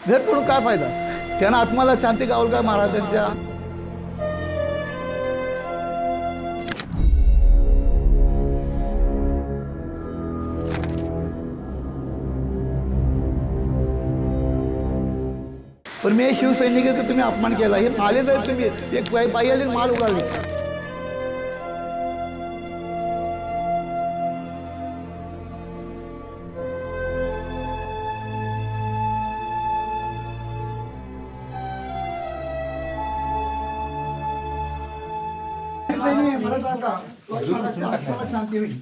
घर तोडून काय फायदा? त्यांना आत्माला शांती गावल का महाराजांच्या? पण मी शिवसैनिकाचा तुम्ही अपमान केला, हे आले तर तुम्ही एक बाई आली माल उगाळली. शांती होईल.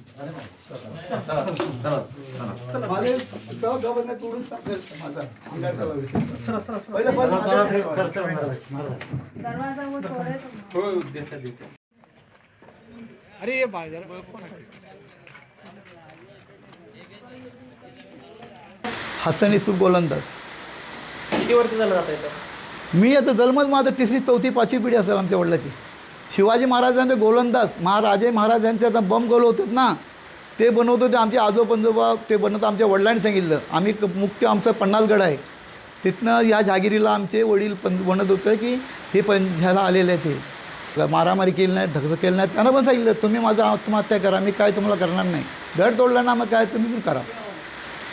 हाताने तू गोलंदाज. किती वर्ष झालं जात आहे? मी आता जन्मच माझं तिसरी चौथी पाचवी पिढी असेल आमच्या वडिलाची. शिवाजी महाराजांचे गोलंदाज महाराजे महाराजांचे आता बम गोल होतात ना, ते बनवत होते आमचे आजोबंजोबा, ते बनवतं आमच्या वडिलांनी सांगितलं. आम्ही मुख्य आमचं पन्हाळगड आहे, तिथनं या जहागिरीला आमचे वडील बनत होतं की हे ह्याला आलेले आहे. ते मारामारी केली नाही, धक्का केलं नाही. त्यांना पण सांगितलं तुम्ही माझं आत्महत्या करा, मी काय तुम्हाला करणार नाही. घर तोडलं ना मग काय तुम्ही पण करा.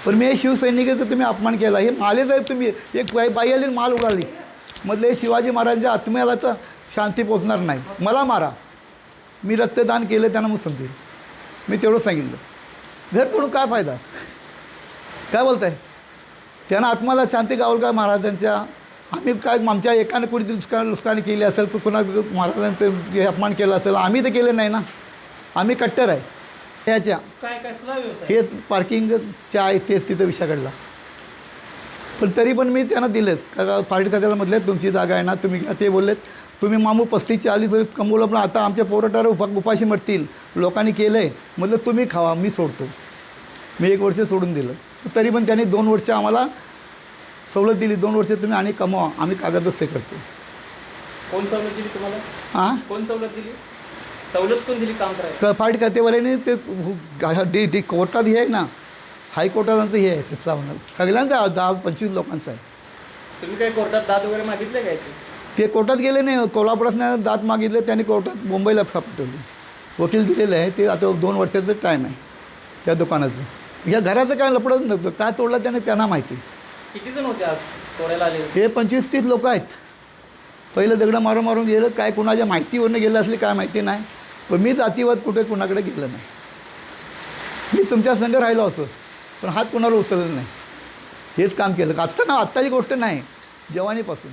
पण मी शिवसैनिकाचा तुम्ही अपमान केला, हे आले साहेब तुम्ही एक बाई आली माल उगाळली. मधले शिवाजी महाराजांच्या आत्म्याला तर शांती पोचणार नाही. मला मारा, मी रक्तदान केलं त्यांना मग समजेल. मी तेवढं सांगितलं. घर तोडून काय फायदा? काय बोलताय? त्यांना आत्माला शांती गावल का महाराजांच्या? आम्ही काय आमच्या एकाने कुणी नुकसानी केली असेल, कुणा महाराजांचं हे अपमान केलं असेल, आम्ही तर केलं नाही ना. आम्ही कट्टर आहे ह्याच्या. हे पार्किंगच्या आहे तेच तिथं विषयाकडला. पण तरी पण मी त्यांना दिलेत का पार्टी खात्याला म्हटले तुमची जागा आहे ना, तुम्ही ते बोललेत तुम्ही मामू 35-40 कमवलं, पण आता आमच्या पोराटावर उपाशी मरतील, लोकांनी केलं आहे. म्हटलं तुम्ही खावा, मी सोडतो. मी 1 वर्ष सोडून दिलं. तरी पण त्यांनी 2 वर्ष आम्हाला सवलत दिली. 2 वर्ष तुम्ही आणि कमवा, आम्ही कागदस्ते करतो. कोण सवलत दिली तुम्हाला? हां, कोण सवलत दिली? सवलत कोण दिली काम करायला? पार्टी खातेवाल्याने ते कोर्टात हे आहे ना, हायकोर्टात हे आहे तिथला सगळ्यांचा 10-25 लोकांचा आहे. तुम्ही काय कोर्टात दाद वगैरे मागितले काय? ते कोर्टात गेले नाही, कोल्हापुरात दात मागितले त्यांनी, कोर्टात मुंबईला सापडवली. वकील दिलेलं आहे ते. आता 2 वर्षाचं टाईम आहे त्या दुकानाचं. या घराचं काय लपडच नव्हतं, काय तोडलं त्याने त्यांना माहिती. किती जण होते आज तोडायला आले? हे 25-30 लोक आहेत. पहिलं दगडं मारून मारून गेलं, काय कुणाच्या माहितीवरनं गेलं असली काय माहिती नाही. पण मी जातीवाद कुठे कुणाकडे गेलं नाही. मी तुमच्या संग राहिलो असं, पण हात कुणाला उचललं नाही. हेच काम केलं. आत्ता ना, आत्ताची गोष्ट नाही, जवानीपासून.